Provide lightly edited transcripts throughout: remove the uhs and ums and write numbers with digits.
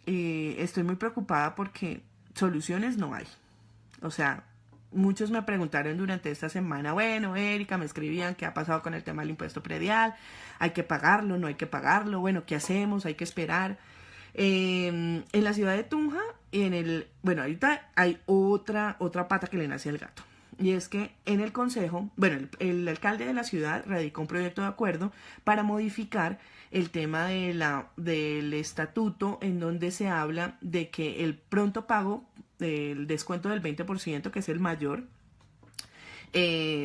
estoy muy preocupada porque soluciones no hay. O sea, muchos me preguntaron durante esta semana, bueno, Erika, me escribían qué ha pasado con el tema del impuesto predial, hay que pagarlo, no hay que pagarlo, bueno, ¿qué hacemos? Hay que esperar. En la ciudad de Tunja, bueno, ahorita hay otra pata que le nace al gato. Y es que en el consejo, bueno, el alcalde de la ciudad radicó un proyecto de acuerdo para modificar el tema del estatuto en donde se habla de que el pronto pago, el descuento del 20%, que es el mayor,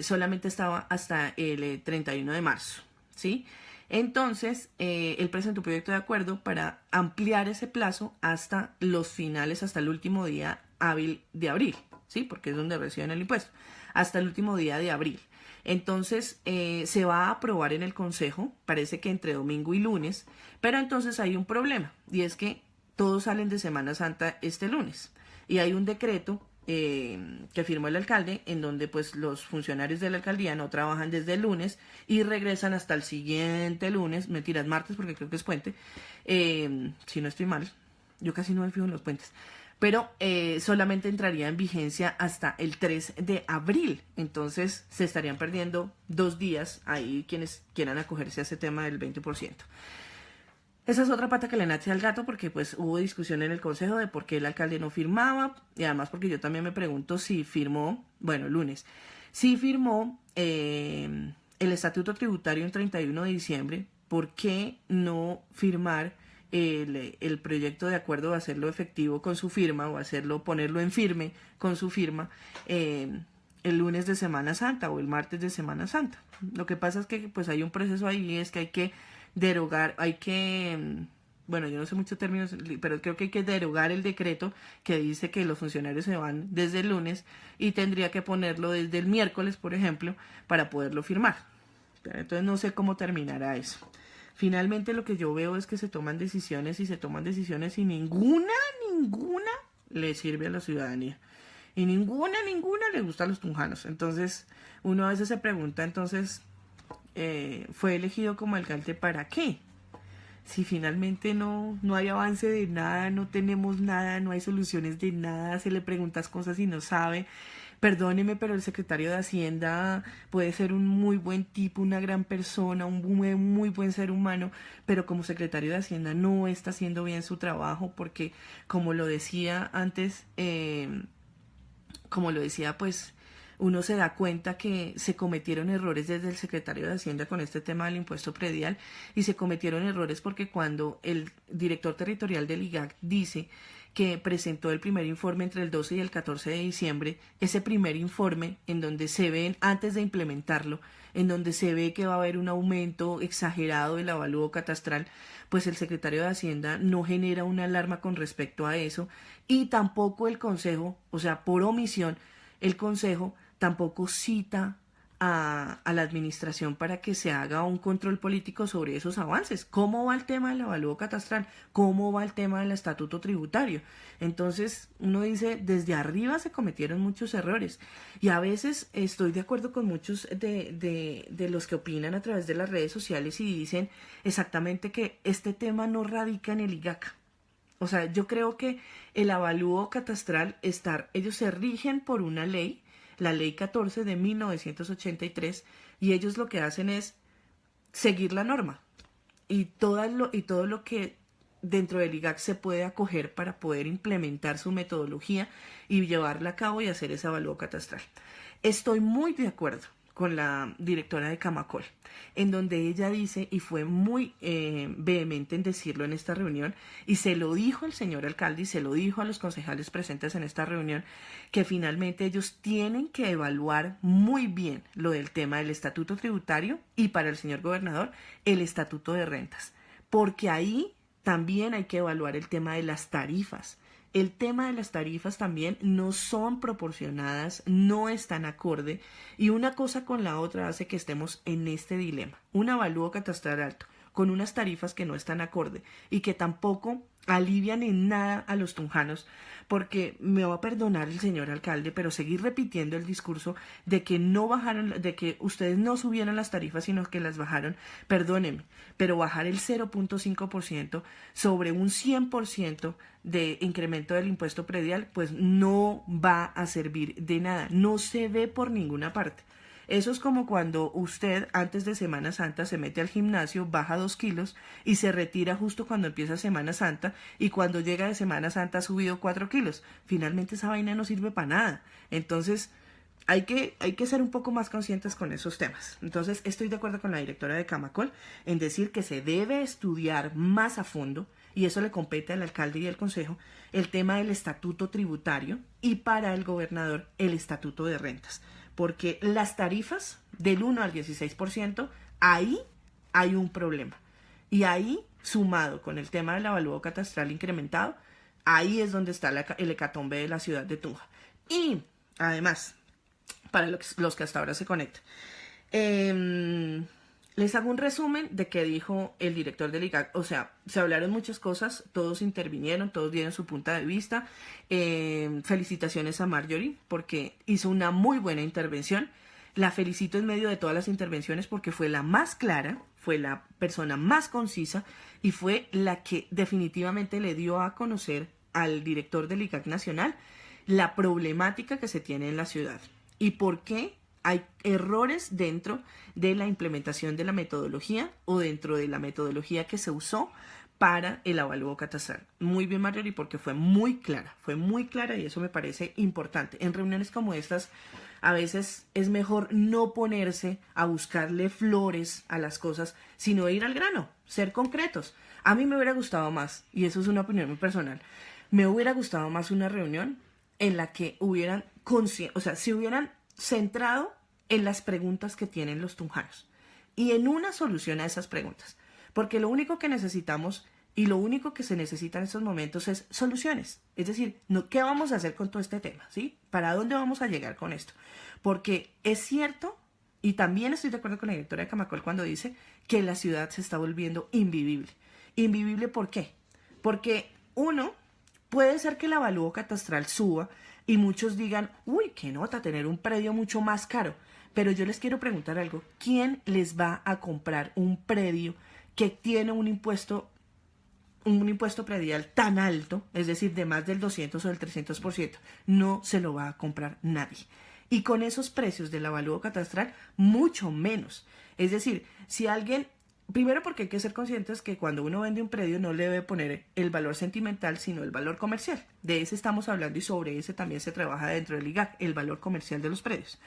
solamente estaba hasta el 31 de marzo, ¿sí? Entonces, él presentó un proyecto de acuerdo para ampliar ese plazo hasta los finales, hasta el último día hábil de abril, ¿sí? Porque es donde reciben el impuesto, hasta el último día de abril. Entonces, se va a aprobar en el Consejo, parece que entre domingo y lunes, pero entonces hay un problema, y es que todos salen de Semana Santa este lunes, y hay un decreto que firmó el alcalde, en donde pues los funcionarios de la alcaldía no trabajan desde el lunes y regresan hasta el siguiente lunes, mentiras, martes porque creo que es puente, si no estoy mal, yo casi no me fijo en los puentes, pero solamente entraría en vigencia hasta el 3 de abril, entonces se estarían perdiendo 2 días ahí quienes quieran acogerse a ese tema del 20%. Esa es otra pata que le nace al gato porque pues hubo discusión en el consejo de por qué el alcalde no firmaba y además porque yo también me pregunto si firmó, bueno, lunes, si firmó el estatuto tributario en 31 de diciembre, ¿por qué no firmar el proyecto de acuerdo, hacerlo efectivo con su firma o hacerlo, ponerlo en firme con su firma el lunes de Semana Santa o el martes de Semana Santa? Lo que pasa es que pues hay un proceso ahí, es que hay que derogar, bueno, yo no sé muchos términos, pero creo que hay que derogar el decreto que dice que los funcionarios se van desde el lunes y tendría que ponerlo desde el miércoles, por ejemplo, para poderlo firmar. Entonces no sé cómo terminará eso. Finalmente lo que yo veo es que se toman decisiones y ninguna le sirve a la ciudadanía. Y ninguna le gusta a los tunjanos. Entonces uno a veces se pregunta, entonces, fue elegido como alcalde ¿para qué? Si finalmente no hay avance de nada, no tenemos nada, no hay soluciones de nada, se le preguntas cosas y no sabe. Perdóneme, pero el secretario de Hacienda puede ser un muy buen tipo, una gran persona, un muy buen ser humano, pero como secretario de Hacienda no está haciendo bien su trabajo porque, como lo decía antes, pues uno se da cuenta que se cometieron errores desde el secretario de Hacienda con este tema del impuesto predial y se cometieron errores porque cuando el director territorial del IGAC dice que presentó el primer informe entre el 12 y el 14 de diciembre, ese primer informe en donde se ven, antes de implementarlo, en donde se ve que va a haber un aumento exagerado del avalúo catastral, pues el secretario de Hacienda no genera una alarma con respecto a eso y tampoco el Consejo, o sea, por omisión, el Consejo tampoco cita a la administración para que se haga un control político sobre esos avances. ¿Cómo va el tema del avalúo catastral? ¿Cómo va el tema del estatuto tributario? Entonces uno dice, desde arriba se cometieron muchos errores y a veces estoy de acuerdo con muchos de los que opinan a través de las redes sociales y dicen exactamente que este tema no radica en el IGAC. O sea, yo creo que el avalúo catastral, ellos se rigen por una ley, la ley 14 de 1983, y ellos lo que hacen es seguir la norma y todo lo que dentro del IGAC se puede acoger para poder implementar su metodología y llevarla a cabo y hacer ese avalúo catastral. Estoy muy de acuerdo con la directora de Camacol, en donde ella dice, y fue muy vehemente en decirlo en esta reunión, y se lo dijo el señor alcalde y se lo dijo a los concejales presentes en esta reunión, que finalmente ellos tienen que evaluar muy bien lo del tema del estatuto tributario y para el señor gobernador el estatuto de rentas, porque ahí también hay que evaluar el tema de las tarifas. El tema de las tarifas también no son proporcionadas, no están acorde y una cosa con la otra hace que estemos en este dilema. Un avalúo catastral alto con unas tarifas que no están acorde y que tampoco alivian en nada a los tunjanos, porque me va a perdonar el señor alcalde, pero seguir repitiendo el discurso de que no bajaron, de que ustedes no subieron las tarifas, sino que las bajaron, perdónenme, pero bajar el 0.5% sobre un 100% de incremento del impuesto predial, pues no va a servir de nada, no se ve por ninguna parte. Eso es como cuando usted antes de Semana Santa se mete al gimnasio, baja 2 kilos y se retira justo cuando empieza Semana Santa, y cuando llega de Semana Santa ha subido 4 kilos. Finalmente esa vaina no sirve para nada. Entonces hay que ser un poco más conscientes con esos temas. Entonces estoy de acuerdo con la directora de Camacol en decir que se debe estudiar más a fondo, y eso le compete al alcalde y al consejo, el tema del estatuto tributario, y para el gobernador el estatuto de rentas. Porque las tarifas del 1 al 16%, ahí hay un problema. Y ahí, sumado con el tema del avalúo catastral incrementado, ahí es donde está el hecatombe de la ciudad de Tunja. Y, además, para los que hasta ahora se conectan, les hago un resumen de qué dijo el director del IGAC. O sea, se hablaron muchas cosas, todos intervinieron, todos dieron su punto de vista. Felicitaciones a Marjorie porque hizo una muy buena intervención. La felicito en medio de todas las intervenciones porque fue la más clara, fue la persona más concisa y fue la que definitivamente le dio a conocer al director del IGAC nacional la problemática que se tiene en la ciudad y por qué hay errores dentro de la implementación de la metodología o dentro de la metodología que se usó para el avalúo catastral. Muy bien, Marjorie, porque fue muy clara y eso me parece importante. En reuniones como estas, a veces es mejor no ponerse a buscarle flores a las cosas, sino ir al grano, ser concretos. A mí me hubiera gustado más, y eso es una opinión muy personal, me hubiera gustado más una reunión en la que hubieran, se hubieran centrado en las preguntas que tienen los tunjanos y en una solución a esas preguntas, porque lo único que necesitamos y lo único que se necesita en estos momentos es soluciones, es decir, ¿qué vamos a hacer con todo este tema? ¿Sí? ¿Para dónde vamos a llegar con esto? Porque es cierto, y también estoy de acuerdo con la directora de Camacol cuando dice que la ciudad se está volviendo invivible. ¿Invivible por qué? Porque puede ser que el avalúo catastral suba y muchos digan, uy, qué nota tener un predio mucho más caro. Pero yo les quiero preguntar algo, ¿quién les va a comprar un predio que tiene un impuesto predial tan alto, es decir, de más del 200 o del 300%? No se lo va a comprar nadie. Y con esos precios del avalúo catastral, mucho menos. Es decir, si alguien... Primero porque hay que ser conscientes que cuando uno vende un predio no le debe poner el valor sentimental, sino el valor comercial. De ese estamos hablando y sobre ese también se trabaja dentro del IGAC, el valor comercial de los predios.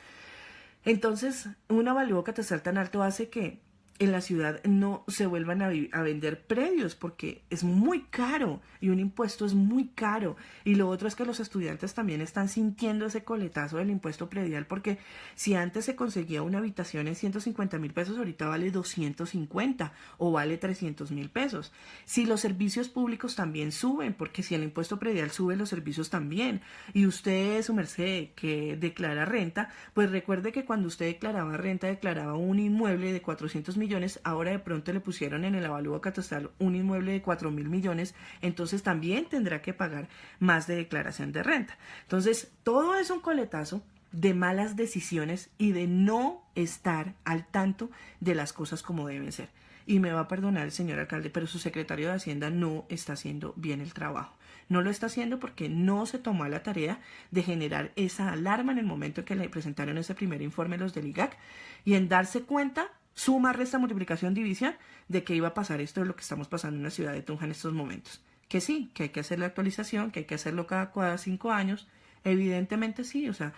Entonces, un avalúo catastral tan alto hace que en la ciudad no se vuelvan a vender predios porque es muy caro y un impuesto es muy caro. Y lo otro es que los estudiantes también están sintiendo ese coletazo del impuesto predial porque si antes se conseguía una habitación en 150,000 pesos, ahorita vale 250 o vale 300,000 pesos. Si los servicios públicos también suben, porque si el impuesto predial sube, los servicios también. Y usted, su merced, que declara renta, pues recuerde que cuando usted declaraba renta, declaraba un inmueble de 400 millones, ahora de pronto le pusieron en el avalúo catastral un inmueble de 4.000 millones, entonces también tendrá que pagar más de declaración de renta. Entonces, todo es un coletazo de malas decisiones y de no estar al tanto de las cosas como deben ser. Y me va a perdonar el señor alcalde, pero su secretario de Hacienda no está haciendo bien el trabajo. No lo está haciendo porque no se tomó la tarea de generar esa alarma en el momento en que le presentaron ese primer informe los del IGAC y en darse cuenta, suma, resta, multiplicación, división, de que iba a pasar esto de lo que estamos pasando en la ciudad de Tunja en estos momentos. Que sí, que hay que hacer la actualización, que hay que hacerlo cada 5 años. Evidentemente sí, o sea,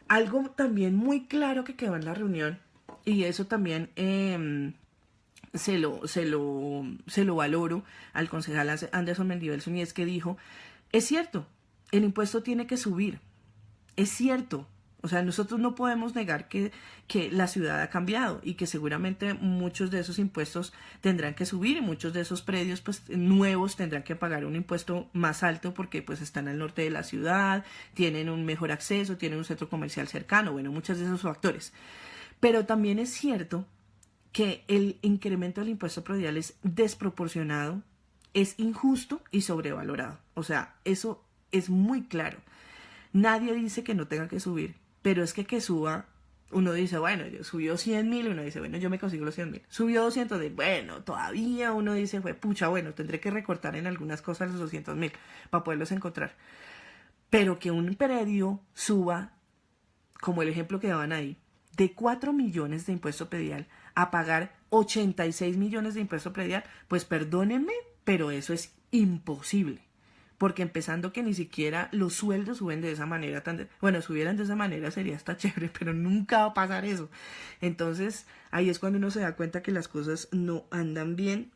algo también muy claro que quedó en la reunión, y eso también se lo valoro al concejal Anderson Mendivelson, y es que dijo, es cierto, el impuesto tiene que subir, es cierto. O sea, nosotros no podemos negar que la ciudad ha cambiado y que seguramente muchos de esos impuestos tendrán que subir y muchos de esos predios pues nuevos tendrán que pagar un impuesto más alto porque pues están al norte de la ciudad, tienen un mejor acceso, tienen un centro comercial cercano, bueno, muchos de esos factores. Pero también es cierto que el incremento del impuesto predial es desproporcionado es injusto y sobrevalorado. O sea, eso es muy claro. Nadie dice que no tenga que subir, pero es que suba, uno dice, bueno, subió 100.000, uno dice, bueno, yo me consigo los 100.000. Subió 200.000, bueno, todavía uno dice, pucha, bueno, tendré que recortar en algunas cosas los 200.000 para poderlos encontrar. Pero que un predio suba, como el ejemplo que daban ahí, de 4 millones de impuesto predial a pagar 86 millones de impuesto predial, pues perdónenme, pero eso es imposible. Porque empezando que ni siquiera los sueldos suben de esa manera bueno, subieran de esa manera sería hasta chévere, pero nunca va a pasar eso. Entonces, ahí es cuando uno se da cuenta que las cosas no andan bien.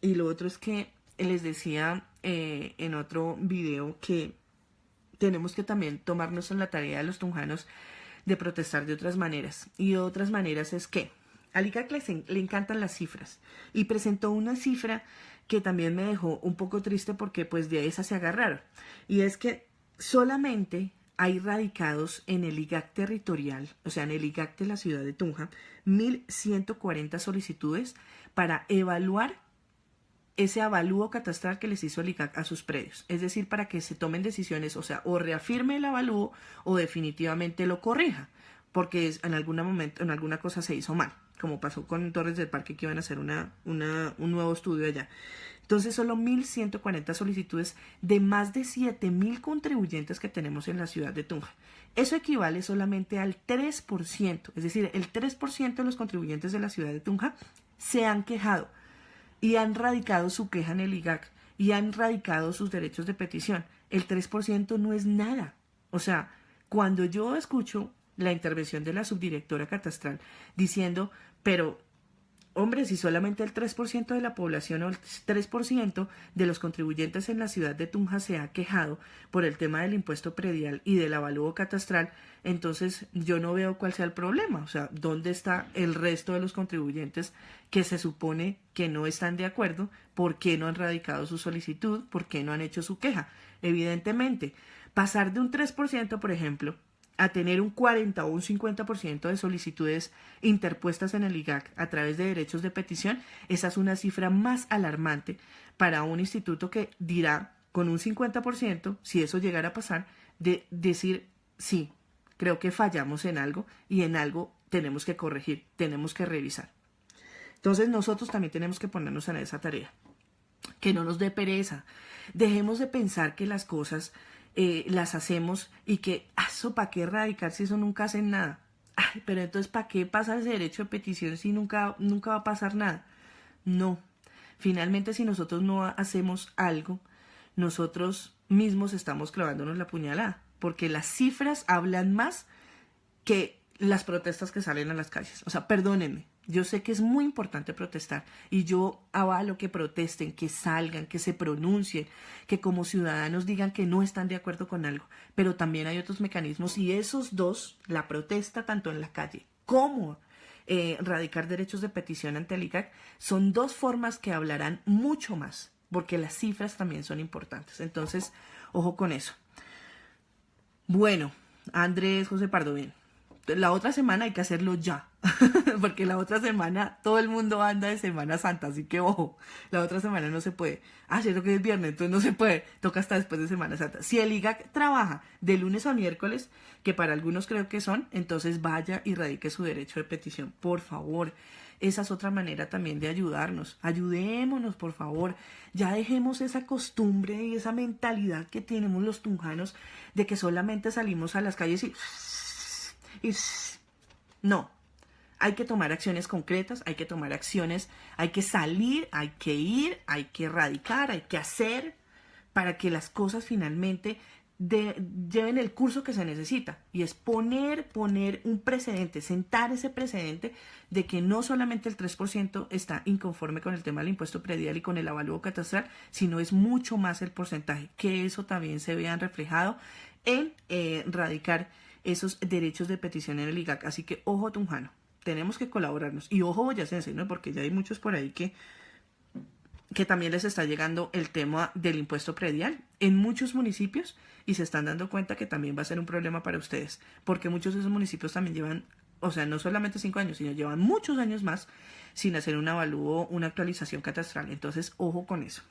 Y lo otro es que les decía en otro video que tenemos que también tomarnos en la tarea de los tunjanos de protestar de otras maneras. Y de otras maneras es que a IGAC le encantan las cifras y presentó una cifra que también me dejó un poco triste porque pues de esa se agarraron. Y es que solamente hay radicados en el IGAC territorial, o sea, en el IGAC de la ciudad de Tunja, 1.140 solicitudes para evaluar ese avalúo catastral que les hizo el IGAC a sus predios. Es decir, para que se tomen decisiones, o sea, o reafirme el avalúo o definitivamente lo corrija, porque en algún momento, en alguna cosa se hizo mal, como pasó con Torres del Parque, que iban a hacer un nuevo estudio allá. Entonces, solo 1.140 solicitudes de más de 7.000 contribuyentes que tenemos en la ciudad de Tunja. Eso equivale solamente al 3%, es decir, el 3% de los contribuyentes de la ciudad de Tunja se han quejado y han radicado su queja en el IGAC y han radicado sus derechos de petición. El 3% no es nada. O sea, cuando yo escucho la intervención de la subdirectora catastral diciendo, pero hombre, si solamente el 3% de la población o el 3% de los contribuyentes en la ciudad de Tunja se ha quejado por el tema del impuesto predial y del avalúo catastral, entonces yo no veo cuál sea el problema. O sea, ¿dónde está el resto de los contribuyentes que se supone que no están de acuerdo? ¿Por qué no han radicado su solicitud? ¿Por qué no han hecho su queja? Evidentemente, pasar de un 3%, por ejemplo, a tener un 40 o un 50% de solicitudes interpuestas en el IGAC a través de derechos de petición, esa es una cifra más alarmante para un instituto que dirá con un 50%, si eso llegara a pasar, de decir, sí, creo que fallamos en algo y en algo tenemos que corregir, tenemos que revisar. Entonces nosotros también tenemos que ponernos en esa tarea, que no nos dé pereza, dejemos de pensar que las cosas las hacemos y que, eso, ¿para qué erradicar si eso nunca hacen nada? Ay, pero entonces, ¿para qué pasa ese derecho de petición si nunca va a pasar nada? No. Finalmente, si nosotros no hacemos algo, nosotros mismos estamos clavándonos la puñalada, porque las cifras hablan más que las protestas que salen a las calles. O sea, perdónenme, yo sé que es muy importante protestar y yo avalo que protesten, que salgan, que se pronuncien, que como ciudadanos digan que no están de acuerdo con algo, pero también hay otros mecanismos y esos dos, la protesta tanto en la calle como radicar derechos de petición ante el IGAC, son dos formas que hablarán mucho más, porque las cifras también son importantes. Entonces, ojo con eso. Bueno, Andrés José Pardo, bien. La otra semana hay que hacerlo ya, porque la otra semana todo el mundo anda de Semana Santa, así que ojo, la otra semana no se puede. Ah, cierto que es viernes, entonces no se puede, toca hasta después de Semana Santa. Si el IGAC trabaja de lunes a miércoles, que para algunos creo que son, entonces vaya y radique su derecho de petición, por favor. Esa es otra manera también de ayudarnos. Ayudémonos, por favor. Ya dejemos esa costumbre y esa mentalidad que tenemos los tunjanos de que solamente salimos a las calles y no, hay que tomar acciones concretas, hay que tomar acciones, hay que salir, hay que ir, hay que erradicar, hay que hacer para que las cosas finalmente lleven el curso que se necesita. Y es poner un precedente, sentar ese precedente de que no solamente el 3% está inconforme con el tema del impuesto predial y con el avalúo catastral, sino es mucho más el porcentaje, que eso también se vean reflejado en radicar esos derechos de petición en el IGAC. Así que ojo tunjano, tenemos que colaborarnos y ojo boyacense, ¿no? Porque ya hay muchos por ahí que también les está llegando el tema del impuesto predial en muchos municipios y se están dando cuenta que también va a ser un problema para ustedes, porque muchos de esos municipios también llevan, o sea, no solamente 5 años, sino llevan muchos años más sin hacer un avalúo, una actualización catastral. Entonces, ojo con eso.